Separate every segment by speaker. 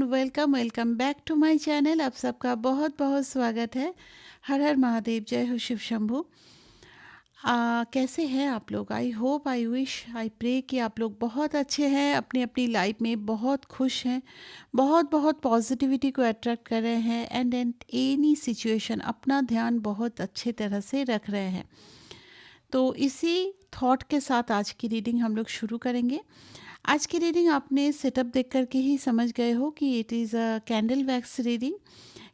Speaker 1: Welcome welcome back to my channel. आप सबका बहुत बहुत स्वागत है। हर हर महादेव, जय हो शिव शंभू। कैसे हैं आप लोग? I hope, I wish, I pray कि आप लोग बहुत अच्छे हैं, अपनी अपनी लाइफ में बहुत खुश हैं, बहुत बहुत पॉजिटिविटी को अट्रैक्ट कर रहे हैं एंड एनी सिचुएशन अपना ध्यान बहुत अच्छे तरह से रख रहे हैं। तो इसी थॉट के साथ आज की रीडिंग हम लोग शुरू करेंगे। आज की रीडिंग आपने सेटअप देख करके ही समझ गए हो कि it is a candle wax reading.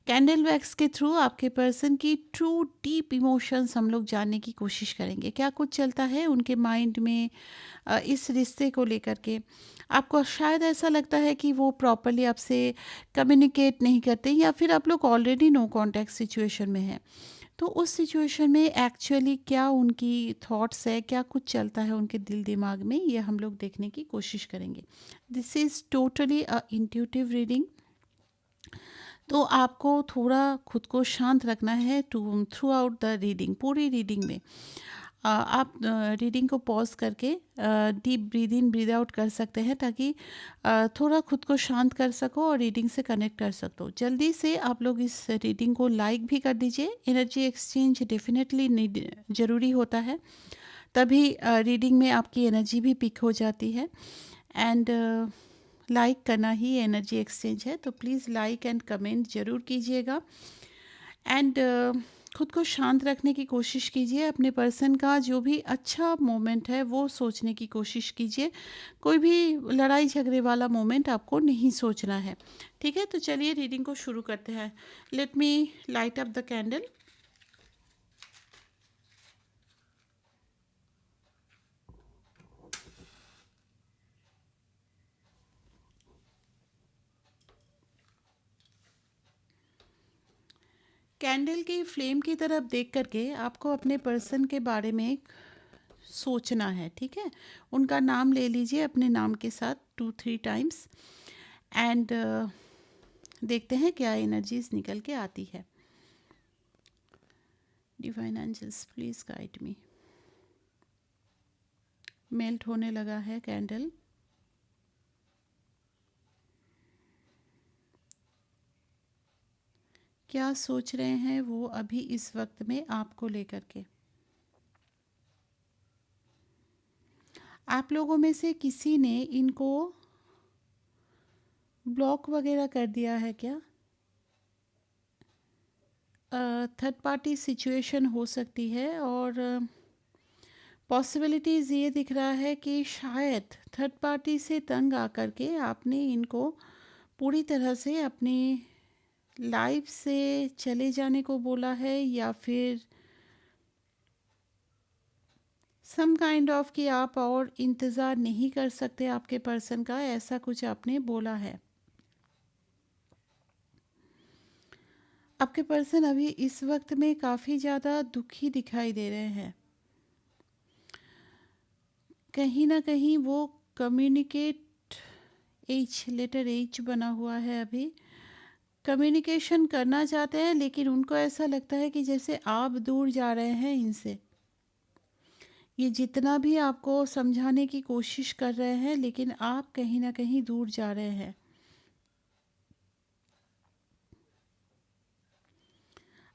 Speaker 1: Candle wax के थ्रू आपके पर्सन की ट्रू डीप इमोशंस हम लोग जानने की कोशिश करेंगे। क्या कुछ चलता है उनके माइंड में इस रिश्ते को लेकर के। आपको शायद ऐसा लगता है कि वो प्रॉपरली आपसे कम्युनिकेट नहीं करते, या फिर आप लोग ऑलरेडी नो कॉन्टैक्ट सिचुएशन में हैं। तो उस सिचुएशन में एक्चुअली क्या उनकी थॉट्स है, क्या कुछ चलता है उनके दिल दिमाग में, ये हम लोग देखने की कोशिश करेंगे। This is totally a intuitive reading. तो आपको थोड़ा खुद को शांत रखना है थ्रू आउट द रीडिंग, पूरी रीडिंग में। आप रीडिंग को पॉज करके deep breathe in breathe out कर सकते हैं, ताकि थोड़ा खुद को शांत कर सको और रीडिंग से कनेक्ट कर सको। जल्दी से आप लोग इस रीडिंग को लाइक भी कर दीजिए। एनर्जी एक्सचेंज डेफिनेटली ज़रूरी होता है, तभी रीडिंग में आपकी एनर्जी भी पिक हो जाती है। एंड लाइक करना ही एनर्जी एक्सचेंज है, तो प्लीज़ लाइक एंड कमेंट ज़रूर कीजिएगा। एंड खुद को शांत रखने की कोशिश कीजिए। अपने पर्सन का जो भी अच्छा मोमेंट है वो सोचने की कोशिश कीजिए। कोई भी लड़ाई झगड़े वाला मोमेंट आपको नहीं सोचना है। ठीक है, तो चलिए रीडिंग को शुरू करते हैं। Let me light up the candle. Candle की फ्लेम की तरफ देख करके आपको अपने पर्सन के बारे में सोचना है। ठीक है, उनका नाम ले लीजिए अपने नाम के साथ 2-3 टाइम्स। एंड देखते हैं क्या एनर्जीज निकल के आती है। Divine angels please guide me. Melt होने लगा है कैंडल। क्या सोच रहे हैं वो अभी इस वक्त में आपको लेकर के? आप लोगों में से किसी ने इनको ब्लॉक वगैरह कर दिया है क्या? थर्ड पार्टी सिचुएशन हो सकती है, और पॉसिबिलिटीज़ ये दिख रहा है कि शायद थर्ड पार्टी से तंग आकर के आपने इनको पूरी तरह से अपनी लाइफ से चले जाने को बोला है, या फिर सम काइंड ऑफ कि आप और इंतज़ार नहीं कर सकते आपके पर्सन का, ऐसा कुछ आपने बोला है। आपके पर्सन अभी इस वक्त में काफ़ी ज़्यादा दुखी दिखाई दे रहे हैं। कहीं ना कहीं वो कम्युनिकेट, लेटर एच बना हुआ है अभी, कम्युनिकेशन करना चाहते हैं, लेकिन उनको ऐसा लगता है कि जैसे आप दूर जा रहे हैं इनसे। ये जितना भी आपको समझाने की कोशिश कर रहे हैं, लेकिन आप कहीं ना कहीं दूर जा रहे हैं।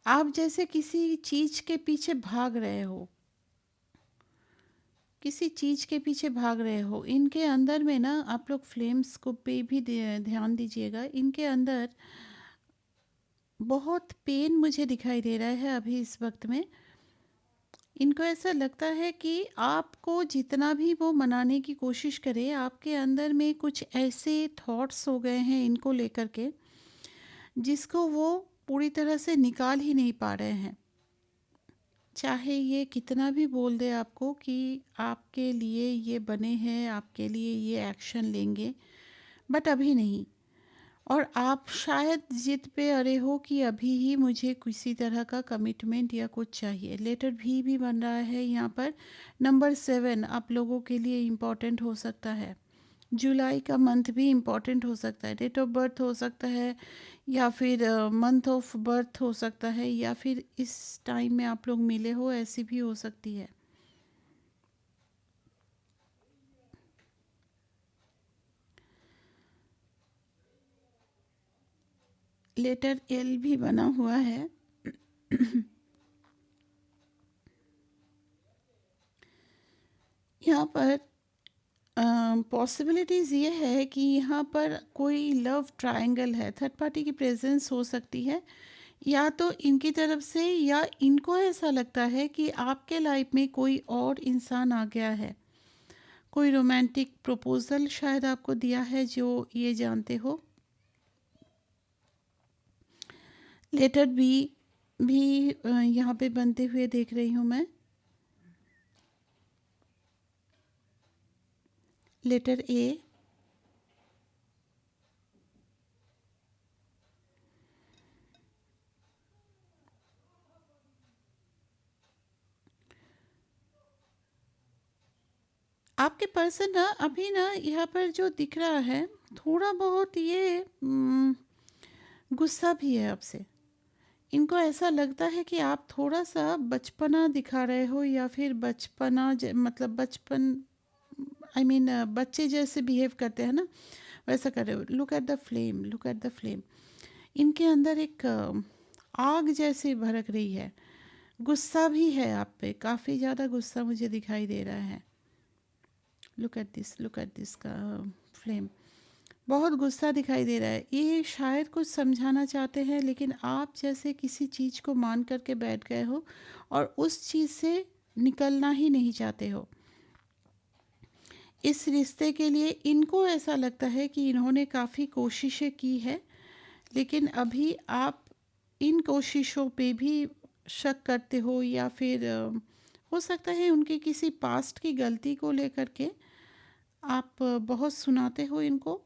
Speaker 1: आप जैसे किसी चीज़ के पीछे भाग रहे हो, किसी चीज़ के पीछे भाग रहे हो। इनके अंदर में ना, आप लोग फ्लेम्स को पे भी ध्यान दीजिएगा। इनके अंदर बहुत पेन मुझे दिखाई दे रहा है अभी इस वक्त में। इनको ऐसा लगता है कि आपको जितना भी वो मनाने की कोशिश करे, आपके अंदर में कुछ ऐसे थॉट्स हो गए हैं इनको लेकर के, जिसको वो पूरी तरह से निकाल ही नहीं पा रहे हैं। चाहे ये कितना भी बोल दे आपको कि आपके लिए ये बने हैं, आपके लिए ये एक्शन लेंगे, बट अभी नहीं। और आप शायद जिद पे अड़े हो कि अभी ही मुझे किसी तरह का कमिटमेंट या कुछ चाहिए। लेटर भी बन रहा है यहाँ पर। नंबर 7 आप लोगों के लिए इम्पॉर्टेंट हो सकता है। जुलाई का मंथ भी इम्पॉर्टेंट हो सकता है। डेट ऑफ बर्थ हो सकता है, या फिर मंथ ऑफ बर्थ हो सकता है, या फिर इस टाइम में आप लोग मिले हो, ऐसी भी हो सकती है। लेटर एल भी बना हुआ है। यहाँ पर पॉसिबिलिटीज़ ये है कि यहाँ पर कोई लव ट्रायंगल है, थर्ड पार्टी की प्रेजेंस हो सकती है, या तो इनकी तरफ से, या इनको ऐसा लगता है कि आपके लाइफ में कोई और इंसान आ गया है। कोई रोमांटिक प्रपोजल शायद आपको दिया है जो ये जानते हो। लेटर बी भी यहाँ पे बनते हुए देख रही हूँ मैं। लेटर ए, आपके पर्सन ना अभी ना यहाँ पर जो दिख रहा है, थोड़ा बहुत ये गुस्सा भी है आपसे। इनको ऐसा लगता है कि आप थोड़ा सा बचपना दिखा रहे हो, या फिर बचपना मतलब बचपन, आई मीन बच्चे जैसे बिहेव करते हैं ना, वैसा कर रहे हो। Look at the flame, look at the flame. इनके अंदर एक आग जैसी भड़क रही है। गुस्सा भी है आप पे, काफ़ी ज़्यादा गुस्सा मुझे दिखाई दे रहा है। Look at this, look at this का फ्लेम, बहुत गुस्सा दिखाई दे रहा है। ये शायद कुछ समझाना चाहते हैं, लेकिन आप जैसे किसी चीज़ को मान करके बैठ गए हो और उस चीज़ से निकलना ही नहीं चाहते हो। इस रिश्ते के लिए इनको ऐसा लगता है कि इन्होंने काफ़ी कोशिशें की है, लेकिन अभी आप इन कोशिशों पे भी शक करते हो, या फिर हो सकता है उनकी किसी पास्ट की गलती को लेकर के आप बहुत सुनाते हो इनको।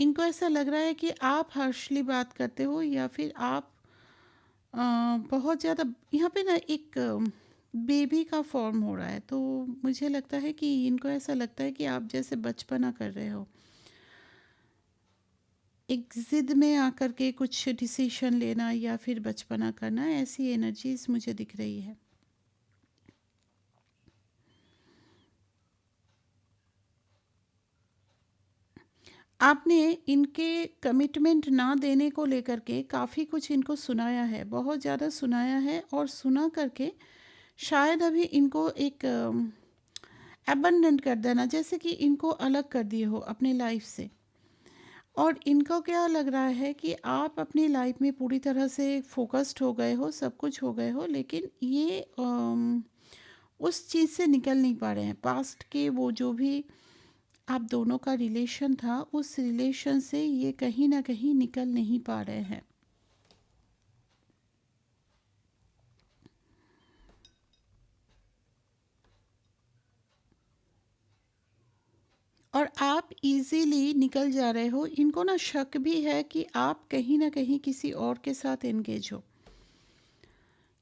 Speaker 1: इनको ऐसा लग रहा है कि आप हार्शली बात करते हो, या फिर आप बहुत ज़्यादा यहाँ पे ना एक बेबी का फॉर्म हो रहा है। तो मुझे लगता है कि इनको ऐसा लगता है कि आप जैसे बचपना कर रहे हो, एक ज़िद में आकर के कुछ डिसीजन लेना या फिर बचपना करना, ऐसी एनर्जीज मुझे दिख रही है। आपने इनके कमिटमेंट ना देने को लेकर के काफ़ी कुछ इनको सुनाया है, बहुत ज़्यादा सुनाया है, और सुना करके शायद अभी इनको एक अबंडेंट कर देना, जैसे कि इनको अलग कर दिए हो अपनी लाइफ से। और इनको क्या लग रहा है कि आप अपनी लाइफ में पूरी तरह से फोकस्ड हो गए हो, सब कुछ हो गए हो, लेकिन ये उस चीज़ से निकल नहीं पा रहे हैं। पास्ट के वो जो भी आप दोनों का रिलेशन था, उस रिलेशन से ये कहीं ना कहीं निकल नहीं पा रहे हैं। और आप इजीली निकल जा रहे हो। इनको ना शक भी है कि आप कहीं ना कहीं किसी और के साथ एंगेज हो।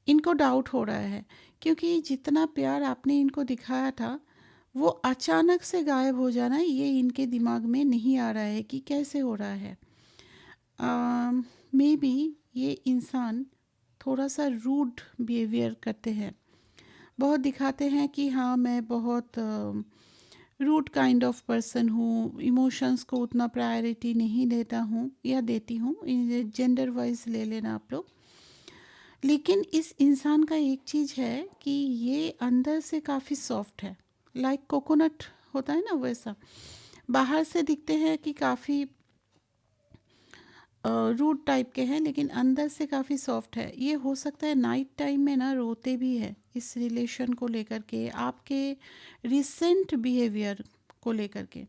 Speaker 1: इनको डाउट हो रहा है, क्योंकि जितना प्यार आपने इनको दिखाया था, वो अचानक से गायब हो जाना, ये इनके दिमाग में नहीं आ रहा है कि कैसे हो रहा है। मे बी ये इंसान थोड़ा सा रूड बिहेवियर करते हैं, बहुत दिखाते हैं कि हाँ मैं बहुत रूड काइंड ऑफ पर्सन हूँ, इमोशंस को उतना प्रायोरिटी नहीं देता हूँ या देती हूँ, जेंडर वाइज ले लेना आप लोग। लेकिन इस इंसान का एक चीज़ है कि ये अंदर से काफ़ी सॉफ्ट है, लाइक कोकोनट होता है ना, वैसा। बाहर से दिखते हैं कि काफ़ी रूड टाइप के हैं, लेकिन अंदर से काफ़ी सॉफ्ट है। ये हो सकता है नाइट टाइम में ना रोते भी है इस रिलेशन को लेकर के, आपके रिसेंट बिहेवियर को लेकर के।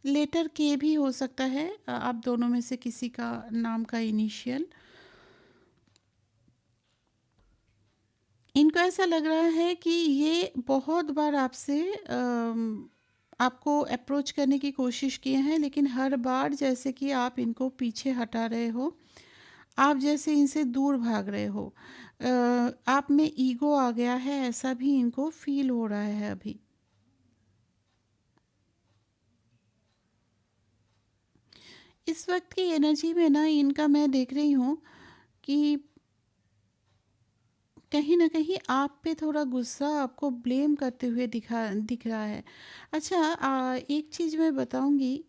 Speaker 1: लेटर के भी हो सकता है, आप दोनों में से किसी का नाम का इनिशियल। इनको ऐसा लग रहा है कि ये बहुत बार आपसे आपको अप्रोच करने की कोशिश किए हैं, लेकिन हर बार जैसे कि आप इनको पीछे हटा रहे हो, आप जैसे इनसे दूर भाग रहे हो। आप में ईगो आ गया है, ऐसा भी इनको फील हो रहा है अभी। इस वक्त की एनर्जी में ना इनका मैं देख रही हूँ कि कहीं न कहीं आप पे थोड़ा गुस्सा आपको ब्लेम करते हुए दिख रहा है। अच्छा, एक चीज़ मैं बताऊँगी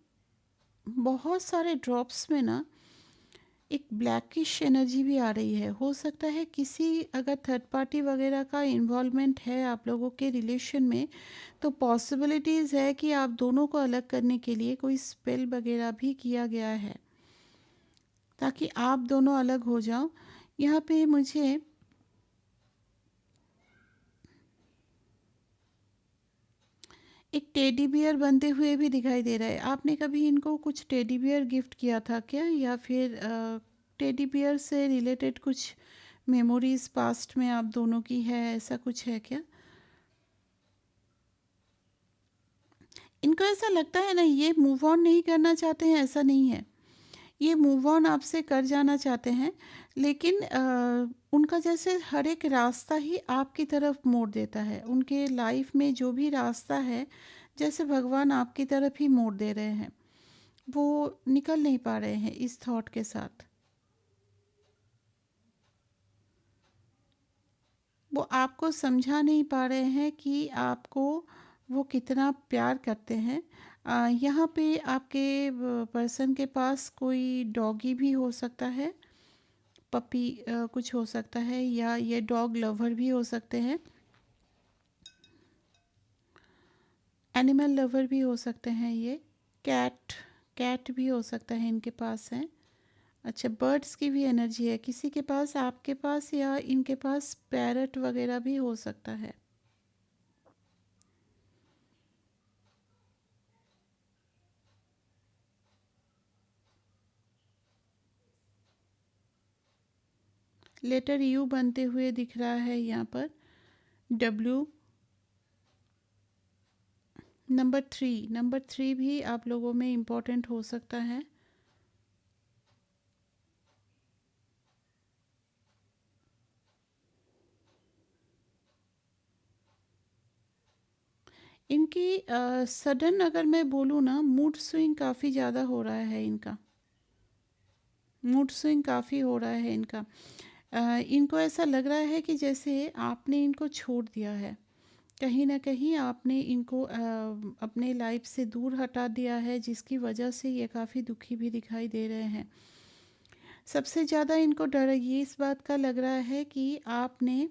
Speaker 1: बहुत सारे ड्रॉप्स में ना एक ब्लैकिश एनर्जी भी आ रही है। हो सकता है किसी अगर थर्ड पार्टी वगैरह का इन्वॉल्वमेंट है आप लोगों के रिलेशन में, तो पॉसिबिलिटीज़ है कि आप दोनों को अलग करने के लिए कोई स्पेल वगैरह भी किया गया है ताकि आप दोनों अलग हो जाओ। यहाँ पे मुझे एक टेडी बियर बनते हुए भी दिखाई दे रहा है। आपने कभी इनको कुछ टेडी बियर गिफ्ट किया था क्या, या फिर टेडी बियर से रिलेटेड कुछ मेमोरीज पास्ट में आप दोनों की है, ऐसा कुछ है क्या? इनको ऐसा लगता है ना, ये मूव ऑन नहीं करना चाहते हैं, ऐसा नहीं है। ये मूव ऑन आपसे कर जाना चाहते हैं, लेकिन उनका जैसे हर एक रास्ता ही आपकी तरफ मोड़ देता है। उनके लाइफ में जो भी रास्ता है, जैसे भगवान आपकी तरफ ही मोड़ दे रहे हैं। वो निकल नहीं पा रहे हैं इस थॉट के साथ। वो आपको समझा नहीं पा रहे हैं कि आपको वो कितना प्यार करते हैं। यहाँ पे आपके पर्सन के पास कोई डॉगी भी हो सकता है, पपी कुछ हो सकता है, या ये डॉग लवर भी हो सकते हैं, एनिमल लवर भी हो सकते हैं। ये कैट कैट भी हो सकता है इनके पास है। अच्छा, बर्ड्स की भी एनर्जी है किसी के पास, आपके पास, या इनके पास पैरट वगैरह भी हो सकता है। लेटर यू बनते हुए दिख रहा है यहाँ पर। डब्ल्यू, नंबर थ्री भी आप लोगों में इम्पोर्टेंट हो सकता है। इनकी सडन अगर मैं बोलूँ ना, मूड स्विंग काफ़ी ज़्यादा हो रहा है इनका। मूड स्विंग काफ़ी हो रहा है इनका। इनको ऐसा लग रहा है कि जैसे आपने इनको छोड़ दिया है, कहीं ना कहीं आपने इनको अपने लाइफ से दूर हटा दिया है, जिसकी वजह से ये काफ़ी दुखी भी दिखाई दे रहे हैं। सबसे ज़्यादा इनको डर ये इस बात का लग रहा है कि आपने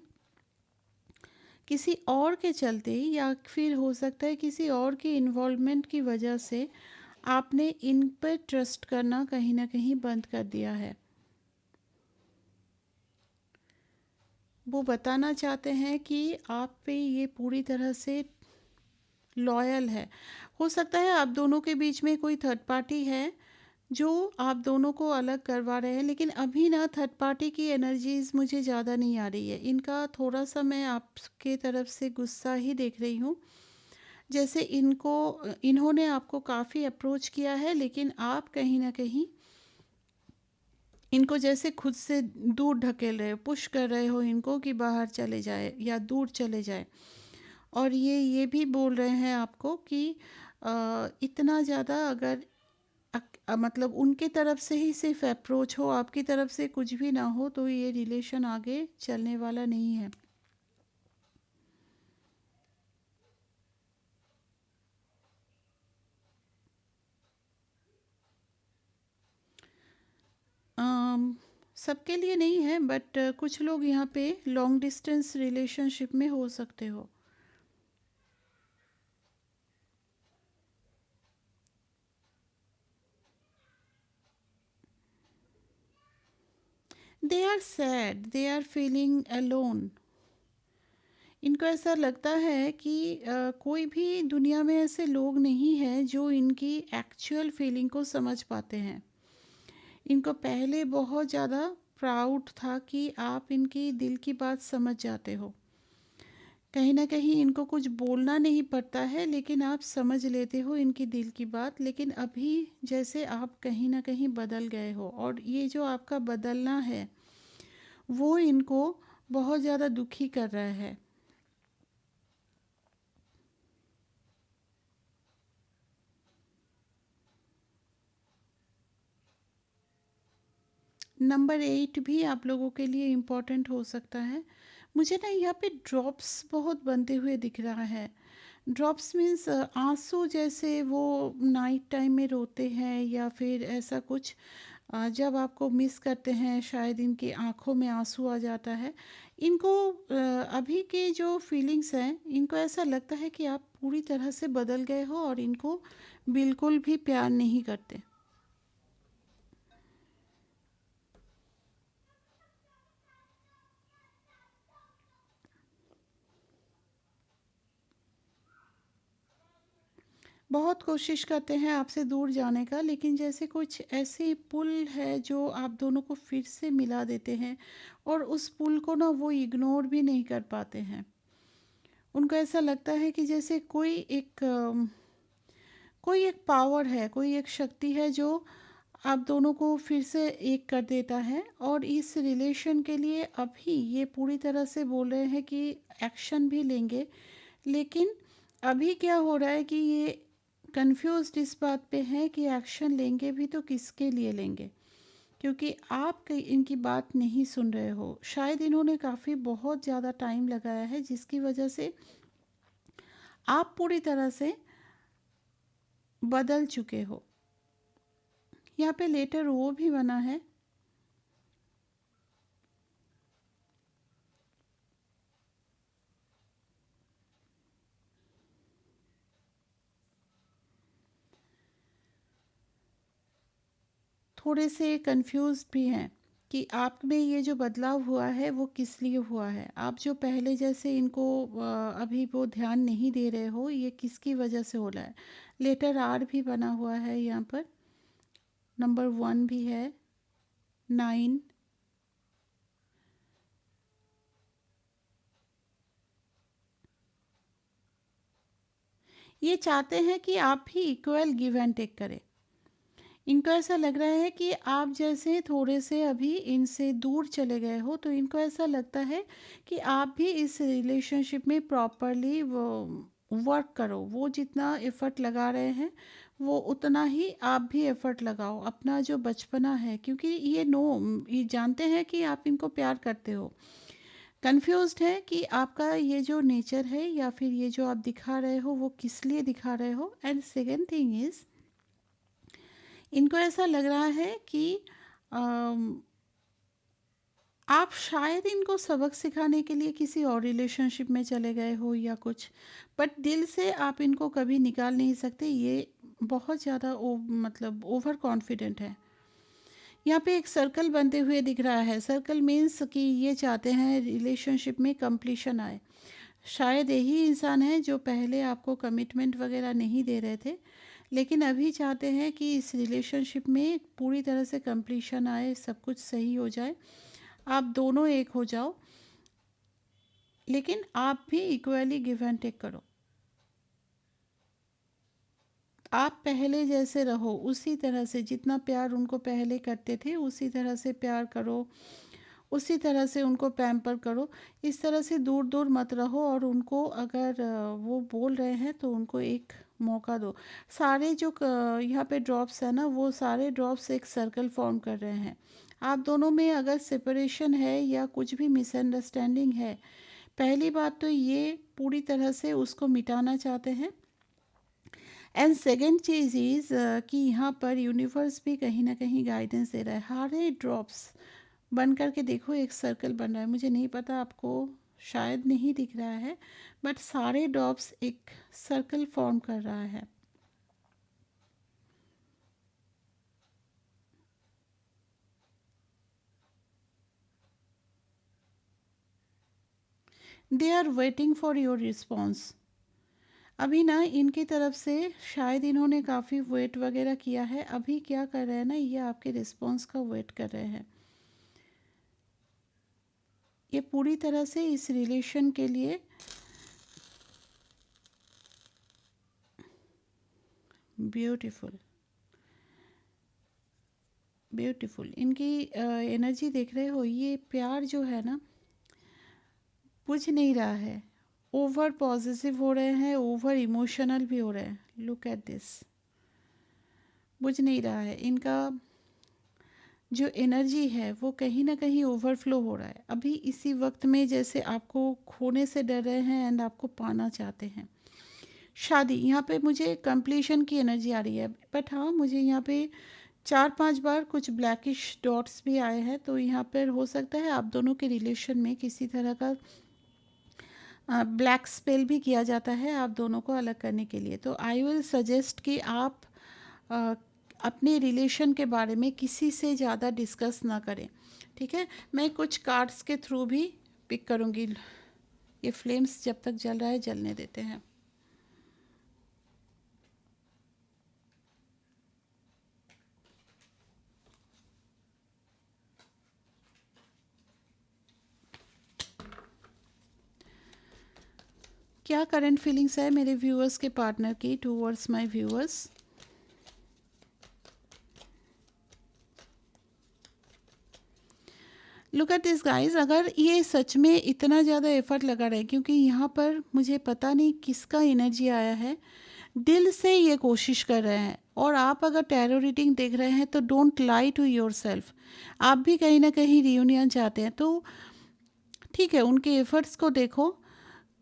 Speaker 1: किसी और के चलते, या फिर हो सकता है किसी और के इन्वॉल्वमेंट की वजह से आपने इन पर ट्रस्ट करना कहीं ना कहीं बंद कर दिया है। वो बताना चाहते हैं कि आप पे ये पूरी तरह से लॉयल है। हो सकता है आप दोनों के बीच में कोई थर्ड पार्टी है जो आप दोनों को अलग करवा रहे हैं, लेकिन अभी ना थर्ड पार्टी की एनर्जीज मुझे ज़्यादा नहीं आ रही है। इनका थोड़ा सा मैं आपके तरफ से गुस्सा ही देख रही हूँ। जैसे इन्होंने आपको काफ़ी अप्रोच किया है, लेकिन आप कहीं ना कहीं इनको जैसे खुद से दूर ढकेल रहे हो, पुश कर रहे हो इनको कि बाहर चले जाए या दूर चले जाए। और ये भी बोल रहे हैं आपको कि इतना ज़्यादा अगर मतलब उनके तरफ से ही सिर्फ अप्रोच हो, आपकी तरफ से कुछ भी ना हो, तो ये रिलेशन आगे चलने वाला नहीं है। अम, सबके लिए नहीं है, बट कुछ लोग यहाँ पे लॉन्ग डिस्टेंस रिलेशनशिप में हो सकते हो। They are sad, they are feeling alone. इनको ऐसा लगता है कि कोई भी दुनिया में ऐसे लोग नहीं हैं जो इनकी एक्चुअल फीलिंग को समझ पाते हैं। इनको पहले बहुत ज़्यादा प्राउड था कि आप इनकी दिल की बात समझ जाते हो। कहीं ना कहीं इनको कुछ बोलना नहीं पड़ता है, लेकिन आप समझ लेते हो इनकी दिल की बात। लेकिन अभी जैसे आप कहीं ना कहीं बदल गए हो, और ये जो आपका बदलना है वो इनको बहुत ज़्यादा दुखी कर रहा है। नंबर 8 भी आप लोगों के लिए इम्पोर्टेंट हो सकता है। मुझे ना यहाँ पे ड्रॉप्स बहुत बनते हुए दिख रहा है। ड्रॉप्स मीन्स आंसू, जैसे वो नाइट टाइम में रोते हैं या फिर ऐसा कुछ। जब आपको मिस करते हैं शायद इनकी आंखों में आंसू आ जाता है। इनको अभी के जो फीलिंग्स हैं, इनको ऐसा लगता है कि आप पूरी तरह से बदल गए हो और इनको बिल्कुल भी प्यार नहीं करते। बहुत कोशिश करते हैं आपसे दूर जाने का, लेकिन जैसे कुछ ऐसे पुल है जो आप दोनों को फिर से मिला देते हैं, और उस पुल को ना वो इग्नोर भी नहीं कर पाते हैं। उनको ऐसा लगता है कि जैसे कोई एक पावर है, कोई एक शक्ति है जो आप दोनों को फिर से एक कर देता है। और इस रिलेशन के लिए अभी ये पूरी तरह से बोल रहे हैं कि एक्शन भी लेंगे, लेकिन अभी क्या हो रहा है कि ये कंफ्यूज्ड इस बात पे हैं कि एक्शन लेंगे भी तो किसके लिए लेंगे, क्योंकि आप इनकी बात नहीं सुन रहे हो। शायद इन्होंने काफ़ी बहुत ज़्यादा टाइम लगाया है, जिसकी वजह से आप पूरी तरह से बदल चुके हो। यहाँ पे लेटर वो भी बना है। थोड़े से कंफ्यूज भी हैं कि आप में ये जो बदलाव हुआ है वो किस लिए हुआ है। आप जो पहले जैसे इनको अभी वो ध्यान नहीं दे रहे हो, ये किसकी वजह से हो रहा है। लेटर आर भी बना हुआ है यहाँ पर, नंबर 1 भी है, 9। ये चाहते हैं कि आप भी इक्वल गिव एंड टेक करें। इनको ऐसा लग रहा है कि आप जैसे थोड़े से अभी इनसे दूर चले गए हो, तो इनको ऐसा लगता है कि आप भी इस रिलेशनशिप में प्रॉपरली वो वर्क करो। वो जितना एफ़र्ट लगा रहे हैं, वो उतना ही आप भी एफ़र्ट लगाओ। अपना जो बचपना है, क्योंकि ये जानते हैं कि आप इनको प्यार करते हो। कन्फ्यूज्ड है कि आपका ये जो नेचर है या फिर ये जो आप दिखा रहे हो, वो किस लिए दिखा रहे हो। एंड सेकेंड थिंग इज़, इनको ऐसा लग रहा है कि अम, आप शायद इनको सबक सिखाने के लिए किसी और रिलेशनशिप में चले गए हो या कुछ, बट दिल से आप इनको कभी निकाल नहीं सकते। ये बहुत ज़्यादा मतलब ओवर कॉन्फिडेंट है। यहाँ पे एक सर्कल बनते हुए दिख रहा है। सर्कल मीन्स कि ये चाहते हैं रिलेशनशिप में कंप्लीशन आए। शायद यही इंसान है जो पहले आपको कमिटमेंट वगैरह नहीं दे रहे थे, लेकिन अभी चाहते हैं कि इस रिलेशनशिप में पूरी तरह से कंप्लीशन आए, सब कुछ सही हो जाए, आप दोनों एक हो जाओ, लेकिन आप भी इक्वली गिव एंड टेक करो। आप पहले जैसे रहो, उसी तरह से जितना प्यार उनको पहले करते थे उसी तरह से प्यार करो, उसी तरह से उनको पैम्पर करो। इस तरह से दूर दूर मत रहो, और उनको अगर वो बोल रहे हैं तो उनको एक मौका दो। सारे जो यहाँ पे ड्रॉप्स है ना, वो सारे ड्रॉप्स एक सर्कल फॉर्म कर रहे हैं। आप दोनों में अगर सेपरेशन है या कुछ भी मिसअंडरस्टैंडिंग है, पहली बात तो ये पूरी तरह से उसको मिटाना चाहते हैं। एंड सेकेंड चीज़ इज़ कि यहाँ पर यूनिवर्स भी कहीं ना कहीं गाइडेंस दे रहा है। सारे ड्रॉप्स बन करके देखो, एक सर्कल बन रहा है। मुझे नहीं पता, आपको शायद नहीं दिख रहा है, बट सारे ड्रॉप्स एक सर्कल फॉर्म कर रहा है। They are waiting for your response. अभी ना इनकी तरफ से शायद इन्होंने काफ़ी वेट वगैरह किया है। अभी क्या कर रहे हैं ना, ये आपके रिस्पॉन्स का वेट कर रहे हैं। ये पूरी तरह से इस रिलेशन के लिए ब्यूटीफुल ब्यूटीफुल इनकी एनर्जी देख रहे हो। ये प्यार जो है ना, बुझ नहीं रहा है। ओवर पॉजिटिव हो रहे हैं, ओवर इमोशनल भी हो रहे हैं। लुक एट दिस, बुझ नहीं रहा है। इनका जो एनर्जी है वो कहीं ना कहीं ओवरफ्लो हो रहा है अभी इसी वक्त में, जैसे आपको खोने से डर रहे हैं एंड आपको पाना चाहते हैं। शादी, यहाँ पे मुझे कंप्लीशन की एनर्जी आ रही है, बट हाँ मुझे यहाँ पे 4-5 बार कुछ ब्लैकिश डॉट्स भी आए हैं, तो यहाँ पर हो सकता है आप दोनों के रिलेशन में किसी तरह का ब्लैक स्पेल भी किया जाता है आप दोनों को अलग करने के लिए। तो आई विल सजेस्ट कि आप अ, अपने रिलेशन के बारे में किसी से ज़्यादा डिस्कस ना करें, ठीक है। मैं कुछ कार्ड्स के थ्रू भी पिक करूँगी। ये फ्लेम्स जब तक जल रहा है जलने देते हैं। क्या करंट फीलिंग्स है मेरे व्यूअर्स के पार्टनर की towards my viewers? Look at this guys, अगर ये सच में इतना ज़्यादा एफर्ट लगा रहे हैं, क्योंकि यहाँ पर मुझे पता नहीं किसका एनर्जी आया है, दिल से ये कोशिश कर रहे हैं। और आप अगर टैरो रीडिंग देख रहे हैं तो don't lie to yourself, आप भी कहीं ना कहीं रियूनियन चाहते हैं, तो ठीक है उनके एफर्ट्स को देखो,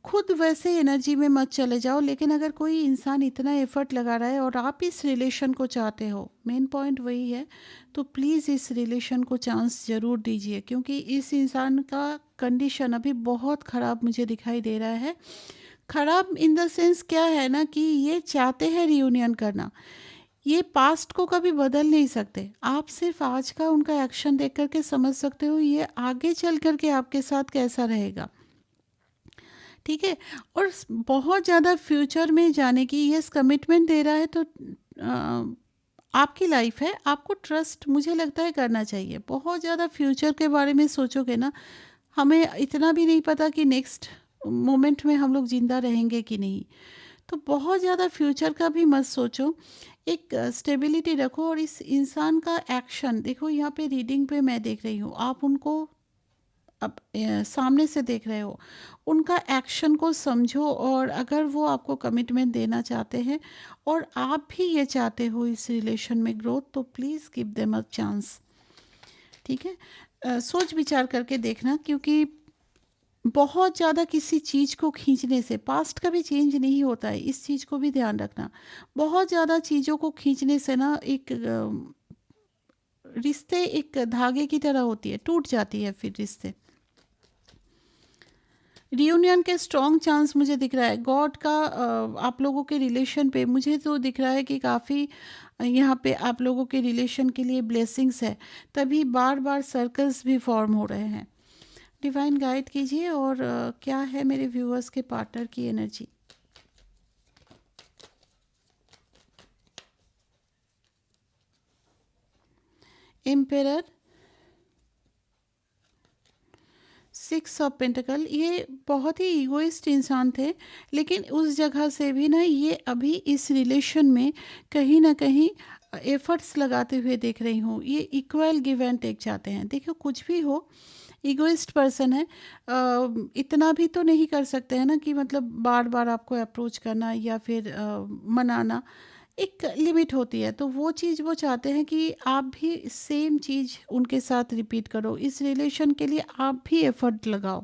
Speaker 1: खुद वैसे एनर्जी में मत चले जाओ। लेकिन अगर कोई इंसान इतना एफर्ट लगा रहा है और आप इस रिलेशन को चाहते हो, मेन पॉइंट वही है, तो प्लीज़ इस रिलेशन को चांस ज़रूर दीजिए, क्योंकि इस इंसान का कंडीशन अभी बहुत ख़राब मुझे दिखाई दे रहा है। ख़राब इन द सेंस क्या है ना, कि ये चाहते हैं रियूनियन करना, ये पास्ट को कभी बदल नहीं सकते। आप सिर्फ आज का उनका एक्शन देख करके समझ सकते हो ये आगे चल करके आपके साथ कैसा रहेगा, ठीक है। और बहुत ज़्यादा फ्यूचर में जाने की यस कमिटमेंट दे रहा है, तो आपकी लाइफ है, आपको ट्रस्ट मुझे लगता है करना चाहिए। बहुत ज़्यादा फ्यूचर के बारे में सोचोगे ना, हमें इतना भी नहीं पता कि नेक्स्ट मोमेंट में हम लोग ज़िंदा रहेंगे कि नहीं, तो बहुत ज़्यादा फ्यूचर का भी मत सोचो। एक स्टेबिलिटी रखो। और इस इंसान का एक्शन देखो, यहाँ पे रीडिंग पे मैं देख रही हूँ, आप उनको अब सामने से देख रहे हो, उनका एक्शन को समझो। और अगर वो आपको कमिटमेंट देना चाहते हैं और आप भी ये चाहते हो इस रिलेशन में ग्रोथ, तो please give them a chance, ठीक है। सोच विचार करके देखना, क्योंकि बहुत ज़्यादा किसी चीज़ को खींचने से पास्ट का भी चेंज नहीं होता है, इस चीज़ को भी ध्यान रखना। बहुत ज़्यादा चीज़ों को खींचने से ना एक रिश्ते एक धागे की तरह होती है, टूट जाती है फिर रिश्ते। रियूनियन के स्ट्रॉन्ग चांस मुझे दिख रहा है गॉड का। आप लोगों के रिलेशन पे मुझे तो दिख रहा है कि काफ़ी यहाँ पे आप लोगों के रिलेशन के लिए ब्लेसिंग्स है, तभी बार बार सर्कल्स भी फॉर्म हो रहे हैं। डिवाइन गाइड कीजिए। और क्या है मेरे व्यूअर्स के पार्टनर की एनर्जी? एम्पेरर, 6 ऑफ पेंटिकल, ये बहुत ही ईगोइस्ट इंसान थे, लेकिन उस जगह से भी ना ये अभी इस रिलेशन में कहीं ना कहीं एफर्ट्स लगाते हुए देख रही हूँ। ये इक्वल गिव एंड टेक चाहते हैं। देखो कुछ भी हो, इगोइस्ट पर्सन है। इतना भी तो नहीं कर सकते हैं ना कि मतलब बार बार आपको अप्रोच करना या फिर मनाना, एक लिमिट होती है। तो वो चीज़ वो चाहते हैं कि आप भी सेम चीज़ उनके साथ रिपीट करो, इस रिलेशन के लिए आप भी एफर्ट लगाओ।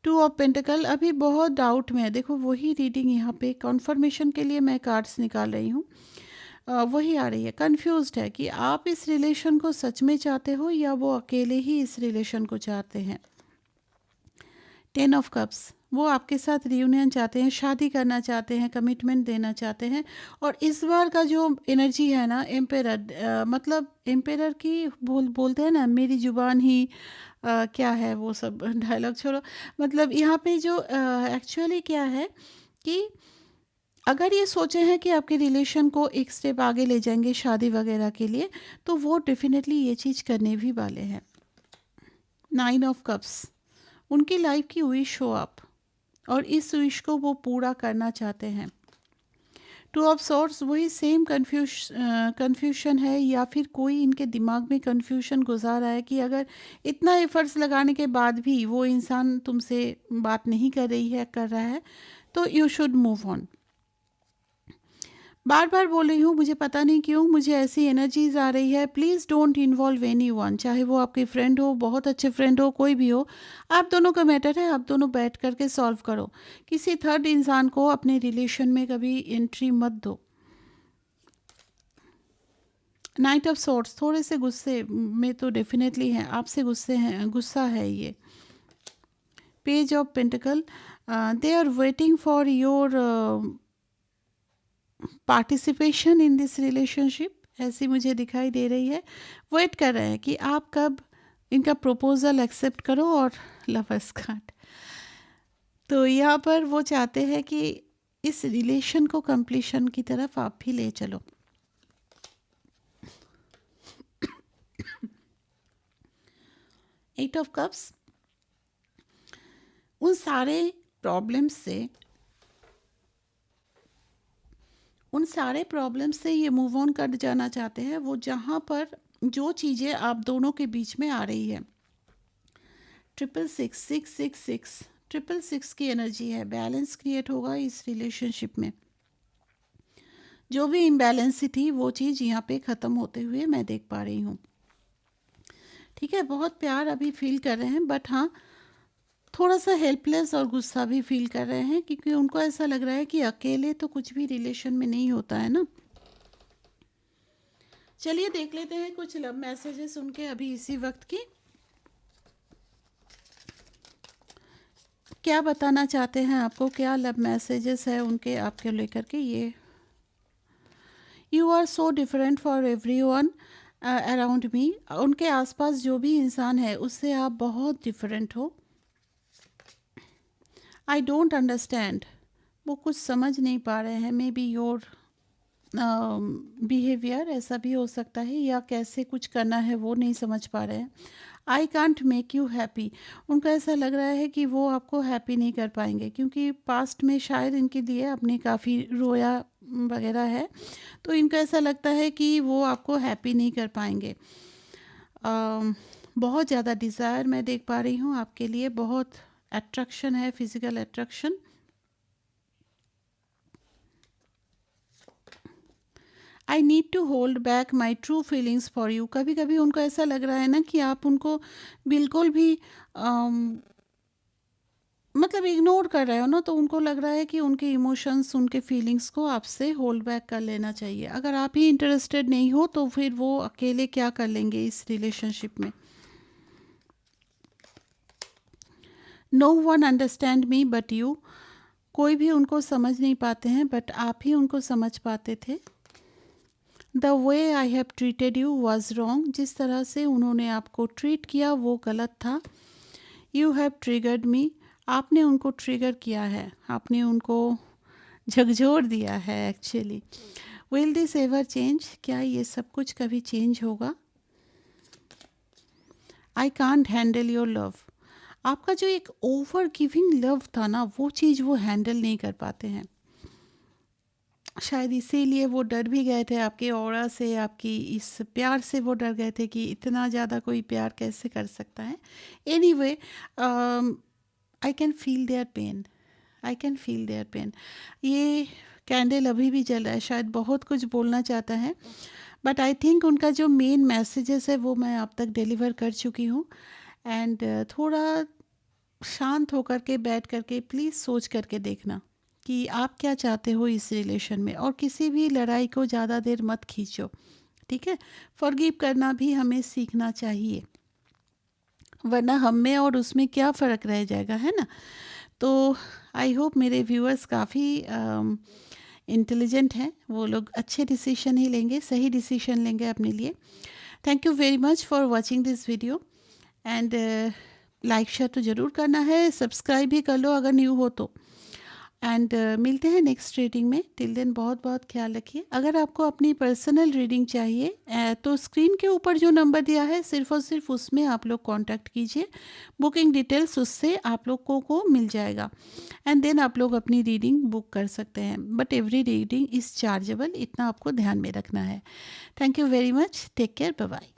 Speaker 1: 2 ऑफ पेंटिकल अभी बहुत डाउट में है। देखो वही रीडिंग यहाँ पे कॉन्फर्मेशन के लिए मैं कार्ड्स निकाल रही हूँ, वही आ रही है। कंफ्यूज्ड है कि आप इस रिलेशन को सच में चाहते हो या वो अकेले ही इस रिलेशन को चाहते हैं। 10 ऑफ कप्स, वो आपके साथ रियूनियन चाहते हैं, शादी करना चाहते हैं, कमिटमेंट देना चाहते हैं। और इस बार का जो एनर्जी है ना, एम्पेरर, मतलब एम्पेरर की बोलते हैं ना, मेरी जुबान ही क्या है वो सब डायलॉग छोड़ो। मतलब यहाँ पे जो एक्चुअली क्या है कि अगर ये सोचे हैं कि आपके रिलेशन को एक स्टेप आगे ले जाएंगे शादी वगैरह के लिए, तो वो डेफिनेटली ये चीज़ करने भी वाले हैं। 9 ऑफ कप्स, उनकी लाइफ की विश हो आप, और इस विश को वो पूरा करना चाहते हैं। 2 ऑफ सॉर्ड्स, वही सेम कन्फ्यूशन है, या फिर कोई इनके दिमाग में कन्फ्यूशन गुजार रहा है कि अगर इतना एफर्ट्स लगाने के बाद भी वो इंसान तुमसे बात नहीं कर रही है, कर रहा है, तो यू शुड मूव ऑन। बार बार बोल रही हूँ, मुझे पता नहीं क्यों मुझे ऐसी एनर्जीज आ रही है। प्लीज़ डोंट इन्वॉल्व एनीवन, चाहे वो आपके फ्रेंड हो, बहुत अच्छे फ्रेंड हो, कोई भी हो। आप दोनों का मैटर है, आप दोनों बैठ करके सॉल्व करो। किसी थर्ड इंसान को अपने रिलेशन में कभी एंट्री मत दो। नाइट ऑफ सॉर्ट्स थोड़े से गुस्से में तो डेफिनेटली हैं, आपसे गुस्सा है ये। Page of pentacles, they are waiting for your participation in this relationship, ऐसी मुझे दिखाई दे रही है। वेट कर रहे हैं कि आप कब इनका प्रपोजल एक्सेप्ट करो और लवर्स कार्ड। तो यहाँ पर वो चाहते हैं कि इस रिलेशन को कंप्लीशन की तरफ आप भी ले चलो। एट ऑफ कप्स, उन सारे प्रॉब्लम्स से ये मूव ऑन कर जाना चाहते हैं, वो जहाँ पर जो चीज़ें आप दोनों के बीच में आ रही है। 666 की एनर्जी है। बैलेंस क्रिएट होगा इस रिलेशनशिप में। जो भी इम्बैलेंस थी वो चीज़ यहाँ पे ख़त्म होते हुए मैं देख पा रही हूँ। ठीक है, बहुत प्यार अभी फील कर रहे हैं, बट हाँ थोड़ा सा हेल्पलेस और गुस्सा भी फील कर रहे हैं, क्योंकि उनको ऐसा लग रहा है कि अकेले तो कुछ भी रिलेशन में नहीं होता है ना। चलिए देख लेते हैं कुछ लव मैसेजेस उनके अभी इसी वक्त की। क्या बताना चाहते हैं आपको, क्या लव मैसेजेस है उनके आपके लेकर के। ये you are so different for everyone around me, उनके आसपास जो भी इंसान है उससे आप बहुत डिफरेंट हो। आई डोंट अंडरस्टैंड, वो कुछ समझ नहीं पा रहे हैं। मे बी योर बिहेवियर, ऐसा भी हो सकता है, या कैसे कुछ करना है वो नहीं समझ पा रहे हैं। I can't make you happy, उनको ऐसा लग रहा है कि वो आपको हैप्पी नहीं कर पाएंगे, क्योंकि पास्ट में शायद इनके लिए आपने काफ़ी रोया वगैरह है, तो इनको ऐसा लगता है कि वो आपको हैप्पी नहीं कर पाएंगे। बहुत ज़्यादा डिज़ायर मैं देख पा रही हूँ आपके लिए, बहुत अट्रैक्शन है, physical attraction. I need to hold back my true feelings for you, कभी कभी उनको ऐसा लग रहा है ना कि आप उनको बिल्कुल भी मतलब इग्नोर कर रहे हो ना, तो उनको लग रहा है कि उनके इमोशंस, उनके फीलिंग्स को आपसे होल्ड बैक कर लेना चाहिए। अगर आप ही इंटरेस्टेड नहीं हो तो फिर वो अकेले क्या कर लेंगे इस रिलेशनशिप में। No one understand me but you, कोई भी उनको समझ नहीं पाते हैं, बट आप ही उनको समझ पाते थे। The way I have treated you was wrong, जिस तरह से उन्होंने आपको ट्रीट किया वो गलत था। यू हैव ट्रिगर्ड मी, आपने उनको ट्रिगर किया है, आपने उनको झकझोर दिया है actually. Will this ever change, क्या ये सब कुछ कभी चेंज होगा। I can't handle your love, आपका जो एक ओवर गिविंग लव था ना, वो चीज़ वो हैंडल नहीं कर पाते हैं। शायद इसीलिए वो डर भी गए थे आपके ऑरा से, आपकी इस प्यार से वो डर गए थे कि इतना ज़्यादा कोई प्यार कैसे कर सकता है। Anyway, I can feel their pain, I can feel their pain. ये कैंडल अभी भी जल रहा है, शायद बहुत कुछ बोलना चाहता है, बट आई थिंक उनका जो मेन मैसेजेस है वो मैं आप तक डिलीवर कर चुकी हूँ। एंड थोड़ा शांत होकर के बैठ करके प्लीज़ सोच करके देखना कि आप क्या चाहते हो इस रिलेशन में, और किसी भी लड़ाई को ज़्यादा देर मत खींचो। ठीक है, फॉरगिव करना भी हमें सीखना चाहिए, वरना हम में और उसमें क्या फ़र्क रह जाएगा, है ना। तो आई होप मेरे व्यूअर्स काफ़ी इंटेलिजेंट हैं, वो लोग अच्छे डिसीजन ही लेंगे, सही डिसीजन लेंगे अपने लिए। Thank you very much for watching this video, and like share तो ज़रूर करना है, सब्सक्राइब भी कर लो अगर न्यू हो तो। एंड मिलते हैं नेक्स्ट रीडिंग में। टिल देन बहुत बहुत ख्याल रखिए। अगर आपको अपनी पर्सनल रीडिंग चाहिए तो स्क्रीन के ऊपर जो नंबर दिया है सिर्फ और सिर्फ उसमें आप लोग कांटेक्ट कीजिए, बुकिंग डिटेल्स उससे आप लोगों को मिल जाएगा, एंड देन आप लोग अपनी रीडिंग बुक कर सकते हैं। But every reading is chargeable, इतना आपको ध्यान में रखना है। Thank you very much, take care, bye bye.